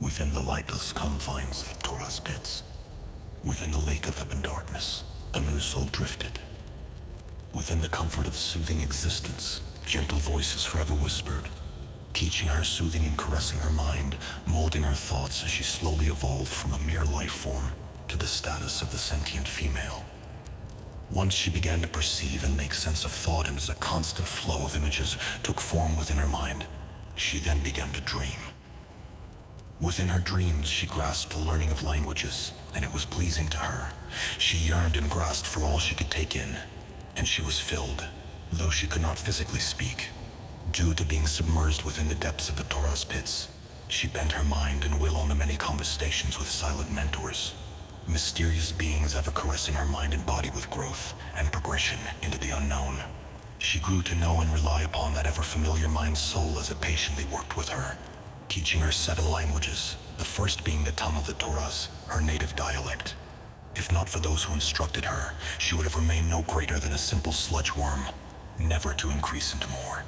Within the lightless confines of Torah's pits, within the lake of ebon darkness, a new soul drifted. Within the comfort of soothing existence, gentle voices forever whispered, teaching her, soothing and caressing her mind, molding her thoughts as she slowly evolved from a mere life form to the status of the sentient female. Once she began to perceive and make sense of thought, and as a constant flow of images took form within her mind, she then began to dream. Within her dreams, she grasped the learning of languages, and it was pleasing to her. She yearned and grasped for all she could take in, and she was filled, though she could not physically speak. Due to being submerged within the depths of the Torah's pits, she bent her mind and will on the many conversations with silent mentors, mysterious beings ever caressing her mind and body with growth and progression into the unknown. She grew to know and rely upon that ever-familiar mind soul as it patiently worked with her, teaching her 7 languages, the first being the tongue of the Torahs, her native dialect. If not for those who instructed her, she would have remained no greater than a simple sludge worm, never to increase into more.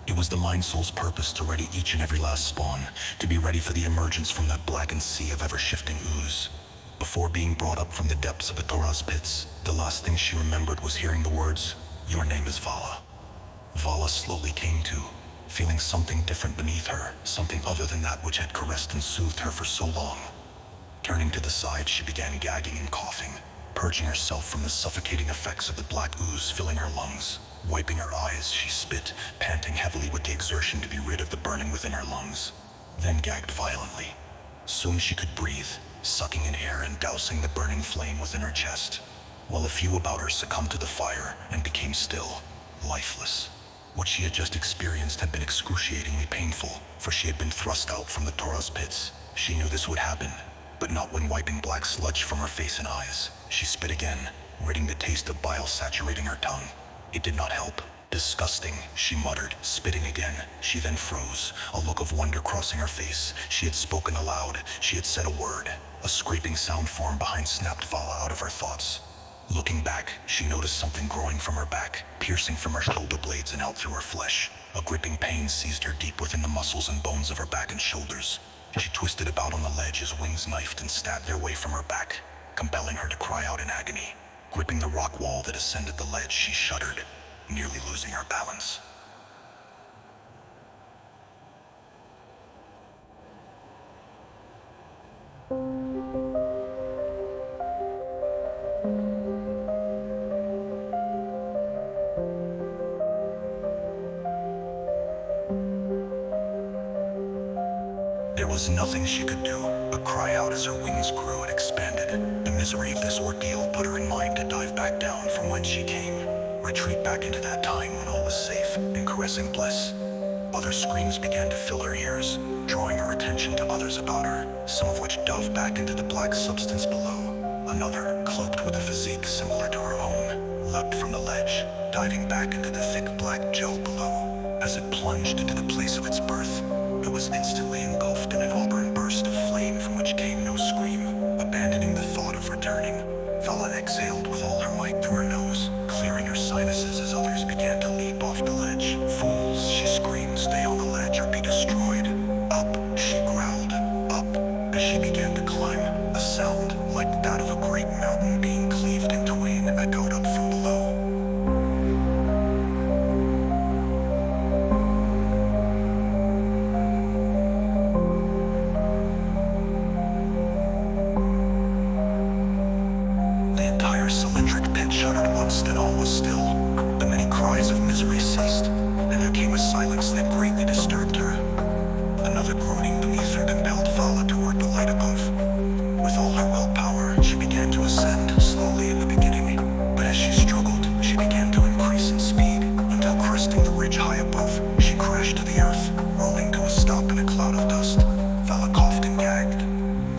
It was the mind soul's purpose to ready each and every last spawn, to be ready for the emergence from that blackened sea of ever-shifting ooze. Before being brought up from the depths of the Torah's pits, the last thing she remembered was hearing the words, "Your name is Valla." Valla slowly came to, feeling something different beneath her, something other than that which had caressed and soothed her for so long. Turning to the side, she began gagging and coughing, purging herself from the suffocating effects of the black ooze filling her lungs. Wiping her eyes, she spit, panting heavily with the exertion to be rid of the burning within her lungs, then gagged violently. Soon she could breathe, sucking in air and dousing the burning flame within her chest, while a few about her succumbed to the fire and became still, lifeless. What she had just experienced had been excruciatingly painful, for she had been thrust out from the Torah's pits. She knew this would happen, but not when wiping black sludge from her face and eyes. She spit again, ridding the taste of bile saturating her tongue. It did not help. "Disgusting," she muttered, spitting again. She then froze, a look of wonder crossing her face. She had spoken aloud. She had said a word. A scraping sound formed behind snapped Valla out of her thoughts. Looking back, she noticed something growing from her back, piercing from her shoulder blades and out through her flesh. A gripping pain seized her deep within the muscles and bones of her back and shoulders. She twisted about on the ledge as wings knifed and stabbed their way from her back, compelling her to cry out in agony. Gripping the rock wall that ascended the ledge, she shuddered, nearly losing her balance. There was nothing she could do but cry out as her wings grew and expanded. The misery of this ordeal put her in mind to dive back down from whence she came, retreat back into that time when all was safe and caressing bliss. Other screams began to fill her ears, drawing her attention to others about her, some of which dove back into the black substance below. Another, cloaked with a physique similar to her own, leapt from the ledge, diving back into the thick black gel below. As it plunged into the place of its birth, it was instantly engulfed in an auburn burst of flame from which came no scream. Abandoning the thought of returning, Valla exhaled with all her might through her nose, clearing her sinuses as others began to leap off the ledge. "Fools," she screamed, "stay on the ledge or be destroyed." "Up," she growled, "up," as she began to climb. A sound, like that of a great mountain being cleaved in twain, echoed up from below. Cylindric pit shuddered once, then all was still. The many cries of misery ceased, and there came a silence that greatly disturbed her. Another groaning beneath her compelled Valla toward the light above. With all her willpower, she began to ascend, slowly in the beginning, but as she struggled, she began to increase in speed, until cresting the ridge high above, she crashed to the earth, rolling to a stop in a cloud of dust. Valla coughed and gagged.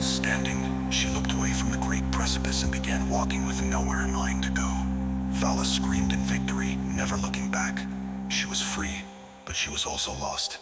Standing, she looked away from the great precipice and began walking with nowhere in mind to go. Valla screamed in victory, never looking back. She was free, but she was also lost.